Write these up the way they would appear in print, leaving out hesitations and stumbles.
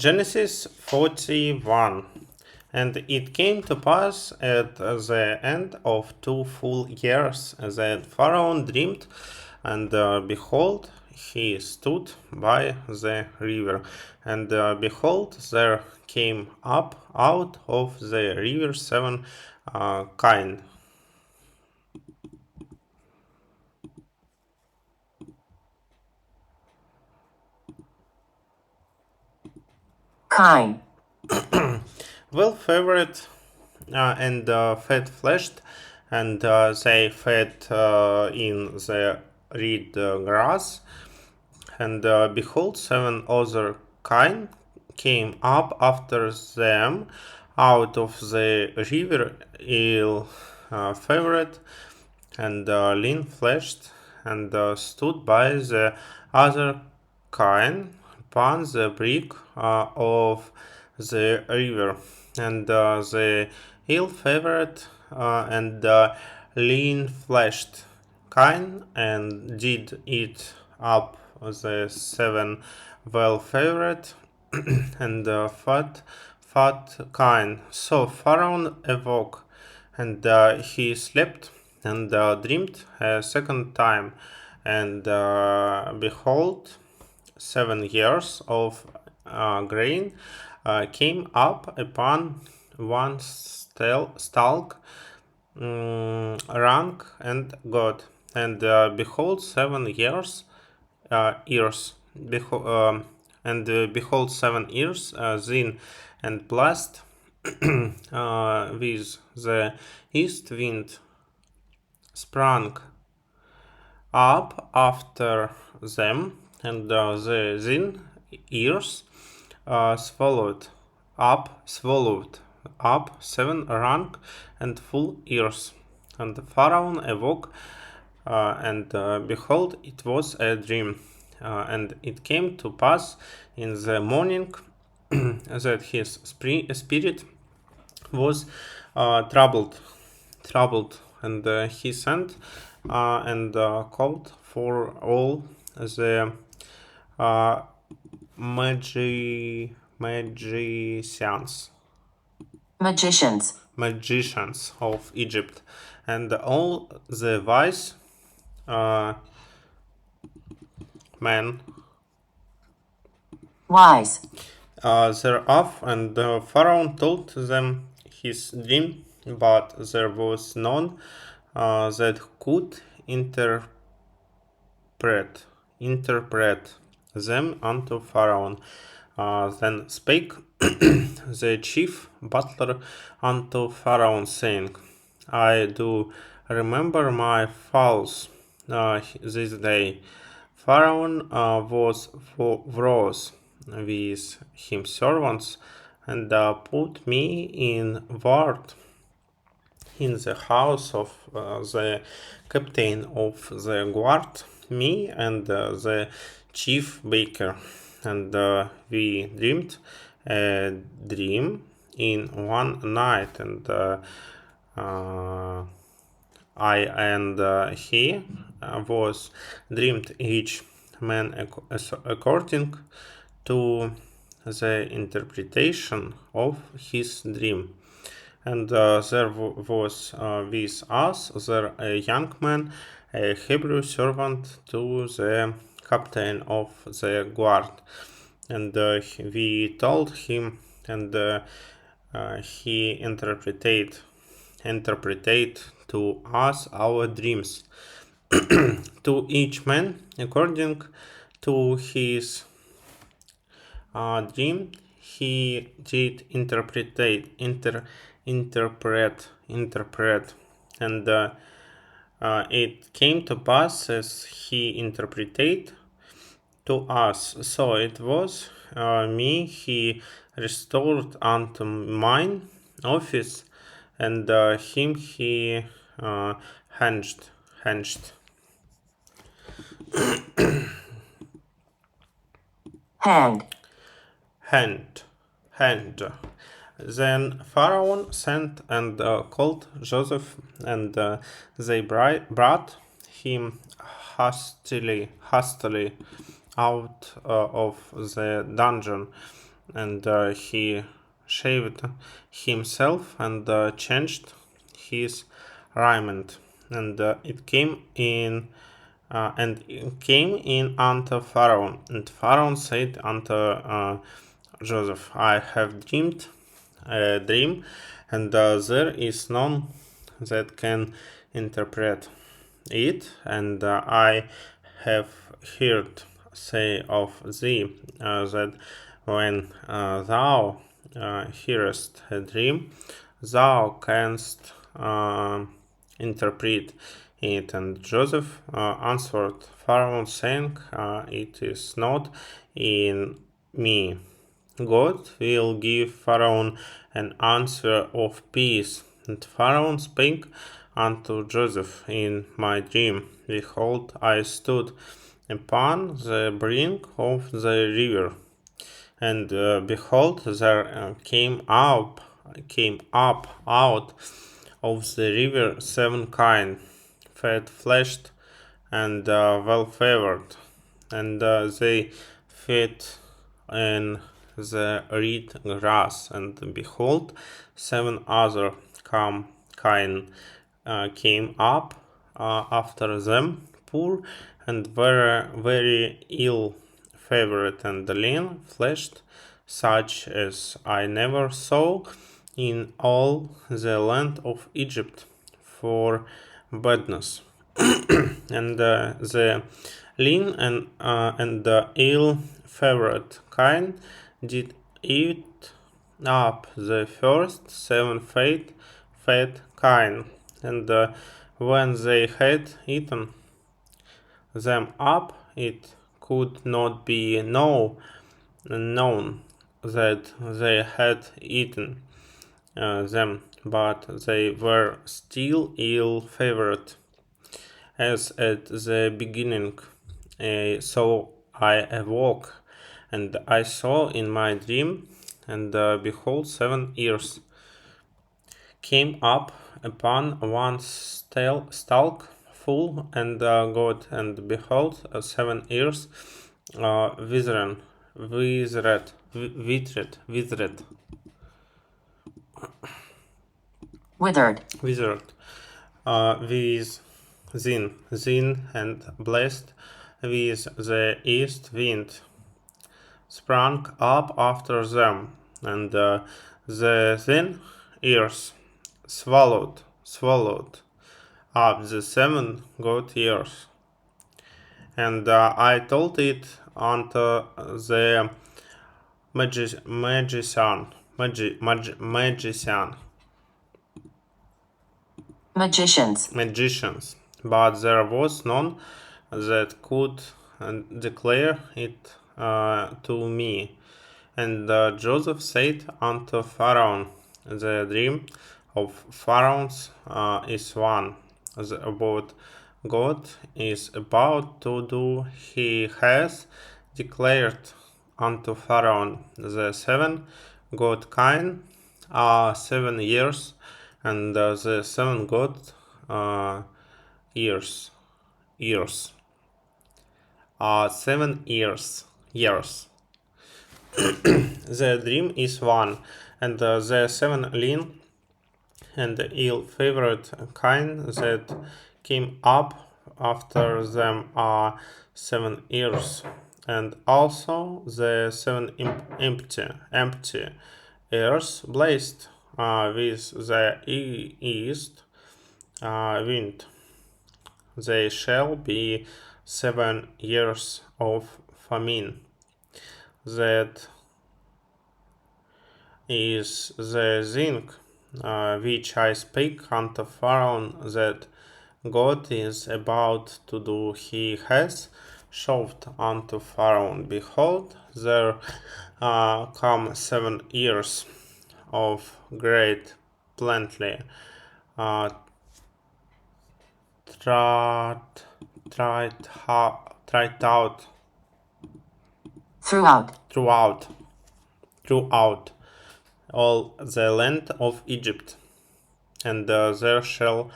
Genesis 41. And it came to pass at the end of 2 full years that Pharaoh dreamed, and behold, he stood by the river, and behold, there came up out of the river 7 kine. Kine. Well favored and fat-fleshed, and they fed in the reed grass. And behold, 7 other kine came up after them out of the river, ill favored and lean-fleshed, and stood by the other kine upon the brink of the river. And the ill-favored and lean-fleshed kine and did eat up the 7 well-favored and fat kine. So Pharaoh awoke, and he slept and dreamed a second time, and behold, 7 years of grain came up upon one stalk, rank and good, and behold, 7 years ears, behold, 7 years thin and blessed with the east wind sprang up after them, and the thin ears swallowed up 7 rank and full ears. And Pharaoh awoke, and behold, it was a dream. And it came to pass in the morning that his spirit was troubled, and he sent and called for all the magicians of Egypt, and all the wise men thereof, and Pharaoh told them his dream, but there was none that could interpret them unto Pharaoh. Then spake the chief butler unto Pharaoh, saying, I do remember my faults this day. Pharaoh was wroth with him servants, and put me in ward in the house of the captain of the guard, me and the chief baker. And we dreamed a dream in one night, and I and he was dreamed each man according to the interpretation of his dream. And there was with us there a young man, a Hebrew servant to the captain of the guard. And we told him, and he interpreted to us our dreams, to each man according to his dream. He did interpret, and it came to pass as he interpreted to us. So it was me he restored unto mine office, and him he hanged. Hand. Then Pharaoh sent and called Joseph, and they brought him hastily out of the dungeon, and he shaved himself and changed his raiment, and it came in unto Pharaoh, and Pharaoh said unto Joseph, I have dreamed a dream, and there is none that can interpret it, and I have heard say of thee that when thou hearest a dream, thou canst interpret it. And Joseph answered Pharaoh, saying, It is not in me. God will give Pharaoh an answer of peace. And Pharaoh spake unto Joseph in my dream, Behold, I stood upon the brink of the river, and behold, there came up out of the river 7 kine, fat-fleshed and well-favored, and they fed in the reed grass, and behold, 7 other kine came up after them, poor and very ill favored and lean fleshed, such as I never saw in all the land of Egypt for badness. And the lean and the ill favored kine did eat up the first 7 fat kine, and when they had eaten them up, it could not be known that they had eaten them, but they were still ill favored as at the beginning. So I awoke, and I saw in my dream, and behold, 7 ears came up upon one stalk full and good, and behold, 7 ears withered, withered, with thin and blessed with the east wind sprang up after them, and the thin ears swallowed up the 7 good ears. And I told it unto the magician, magicians, but there was none that could declare it to me. And Joseph said unto Pharaoh, The dream of Pharaoh is one, about God is about to do. He has declared unto Pharaoh, the 7 good kine are 7 years, and the 7 good years are 7 years. The dream is one, and the 7 lean and ill-favored kine that came up after them are 7 years, and also the 7 empty ears blazed with the east wind. They shall be 7 years of famine. That is the thing which I speak unto Pharaoh that God is about to do. He has showed unto Pharaoh, Behold, there come 7 years of great plenty, tried out throughout all the land of Egypt, and there shall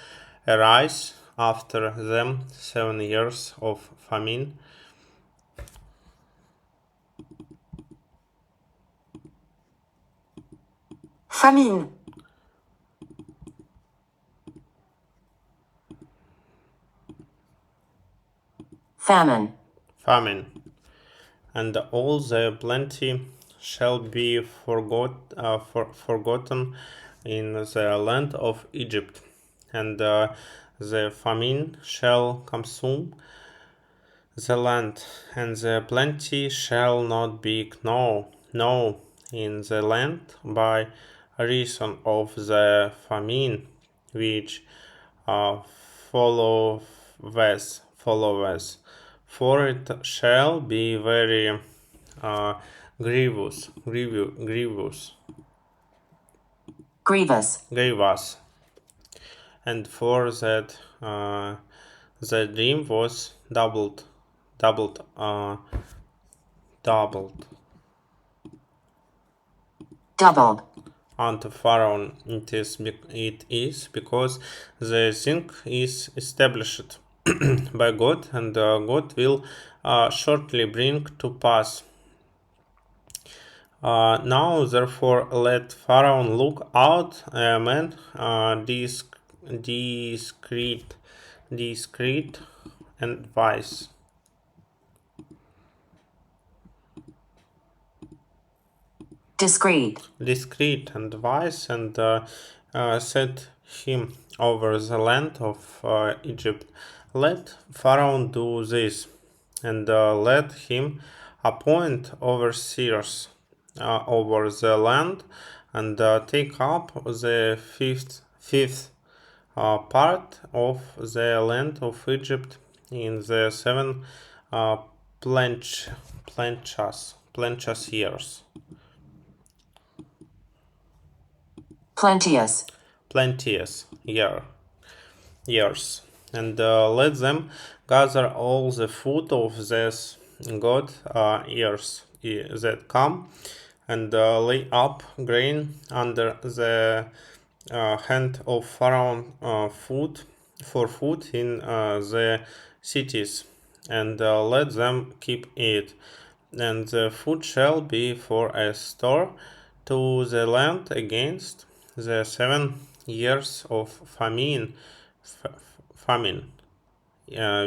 arise after them 7 years of famine, famine, famine, famine, and all the plenty shall be forgotten in the land of Egypt, and the famine shall consume the land, and the plenty shall not be no in the land by reason of the famine which uh, followeth, for it shall be very uh, grievous, and for that the dream was doubled, doubled doubled, unto Pharaoh. It is because the thing is established by God, and God will shortly bring to pass. Now, therefore, let Pharaoh look out a man discreet, discreet and wise. Discreet and wise, and set him over the land of Egypt. Let Pharaoh do this, and let him appoint overseers over the land, and take up the fifth part of the land of Egypt in the 7 uh, plenteous years. Plenteous years, and let them gather all the food of this God years that come, and lay up grain under the hand of Pharaoh food in the cities, and let them keep it, and the food shall be for a store to the land against the 7 years of famine,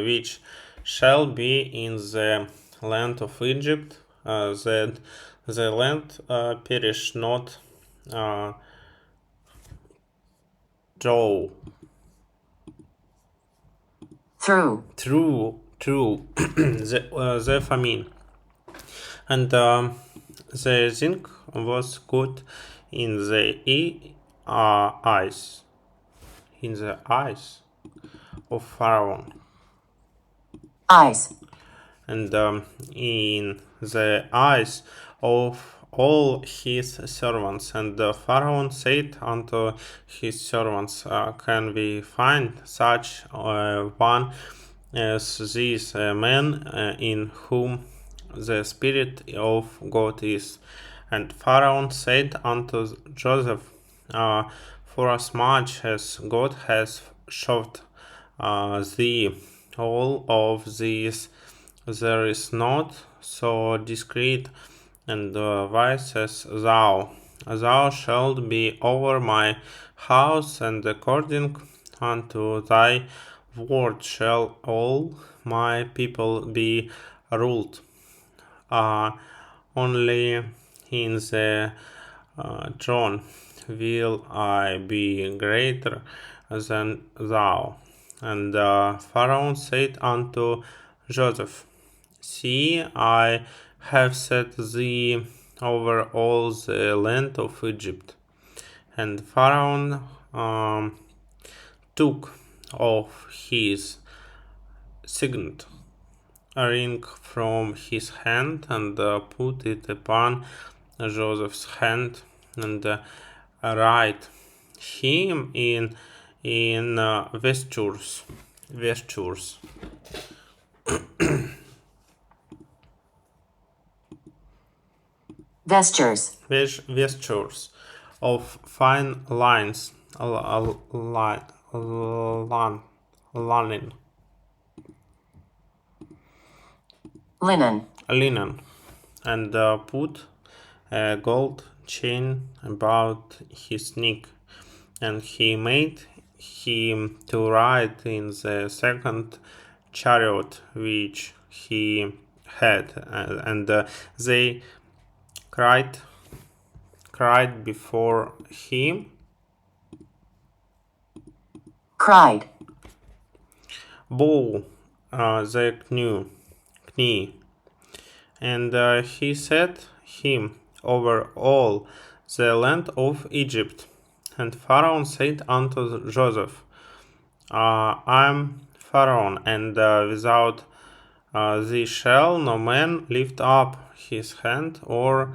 which shall be in the land of Egypt, that the land perish not through the famine, and the thing was good in the eyes of Pharaoh, and in the eyes of all his servants. And Pharaoh said unto his servants, can we find such one as this man in whom the Spirit of God is? And Pharaoh said unto Joseph, forasmuch as God has showed thee all of these, there is not so discreet and wise as thou. Thou shalt be over my house, and according unto thy word shall all my people be ruled. Only in the throne will I be greater than thou. And Pharaoh said unto Joseph, see, I have set thee over all the land of Egypt. And Pharaoh took off his signet ring from his hand, and put it upon Joseph's hand, and write him in vestures vestures of fine lines, linen, and put a gold chain about his neck, and he made him to ride in the second chariot which he had, and they cried before him. Cried. Bow the knee, and he set him over all the land of Egypt. And Pharaoh said unto Joseph, I am Pharaoh, and without thee shall no man lift up his hand or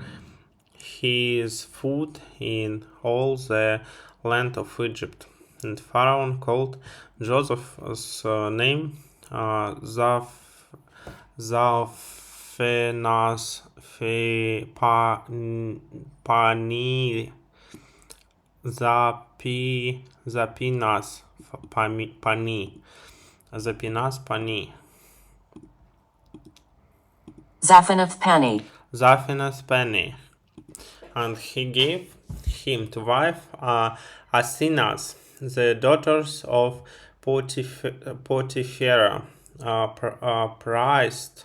his foot in all the land of Egypt. And Pharaoh called Joseph's name Zaphenas Pani Zapinas Pani Zapinas Pani Zaphanath Pani. Zaphenas Pani. And he gave him to wife Asenath, the daughters of Potiphera, prized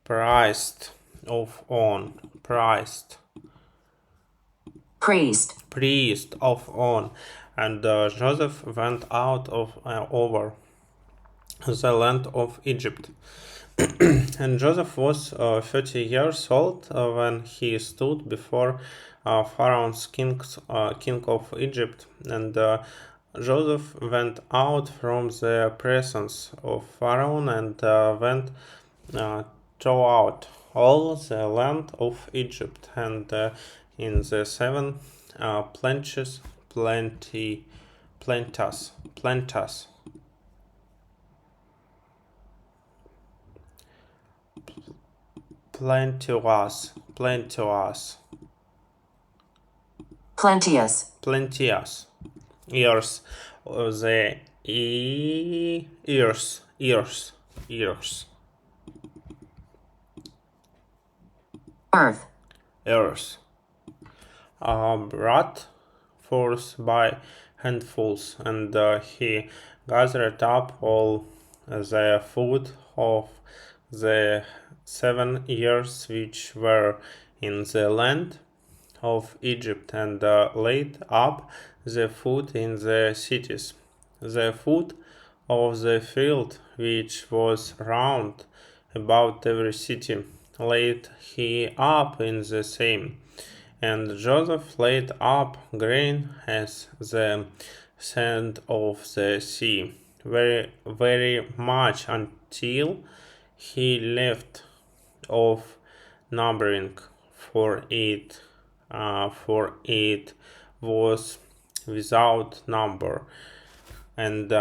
priest of On. And Joseph went out of over the land of Egypt. And Joseph was 30 years old when he stood before Pharaoh's king of Egypt. And Joseph went out from the presence of Pharaoh and went throughout all the land of Egypt, and in the seven plenteous plenteous years, the years Earth. brought forth by handfuls, and he gathered up all the food of the 7 years which were in the land of Egypt, and laid up the food in the cities. The food of the field which was round about every city laid he up in the same. And Joseph laid up grain as the sand of the sea, very, very much, until he left off numbering, for it was without number. And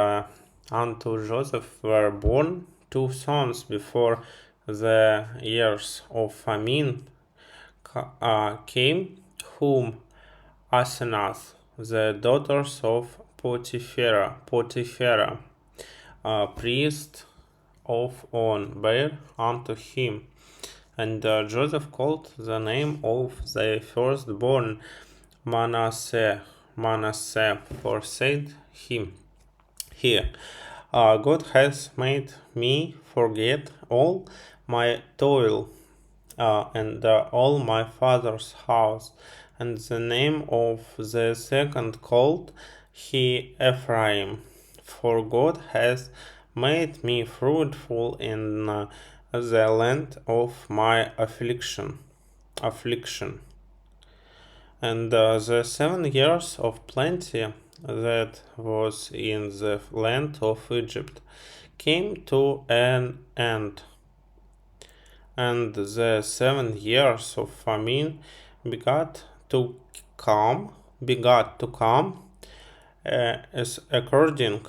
unto Joseph were born 2 sons before the years of famine came, whom Asenath, the daughters of Potiphera, priest of On, bare unto him. And Joseph called the name of the firstborn Manasseh, for said him, Here, God has made me forget all my toil and all my father's house. And the name of the second called he Ephraim, for God has made me fruitful in the land of my affliction. And the 7 years of plenty that was in the land of Egypt came to an end, and the 7 years of famine begat to come, as according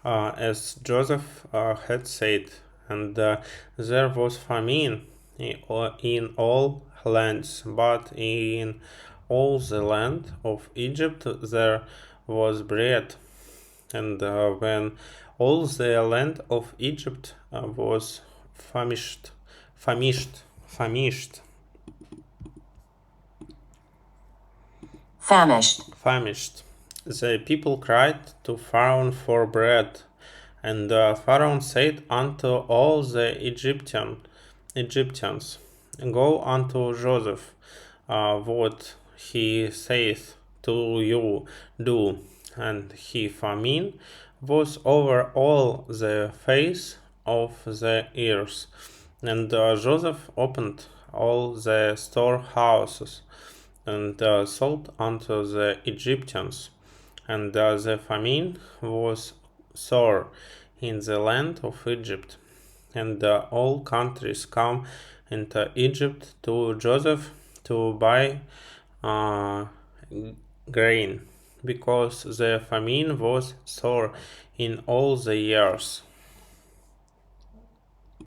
as Joseph had said, and there was famine in all lands, but in all the land of Egypt there was bread. And when all the land of Egypt was famished, famished. The people cried to Pharaoh for bread, and Pharaoh said unto all the Egyptians, Go unto Joseph, what he saith to you, do. And he famine was over all the face of the earth. And Joseph opened all the storehouses and sold unto the Egyptians. And the famine was sore in the land of Egypt. And all countries come into Egypt to Joseph to buy uh, grain, because the famine was sore in all the years.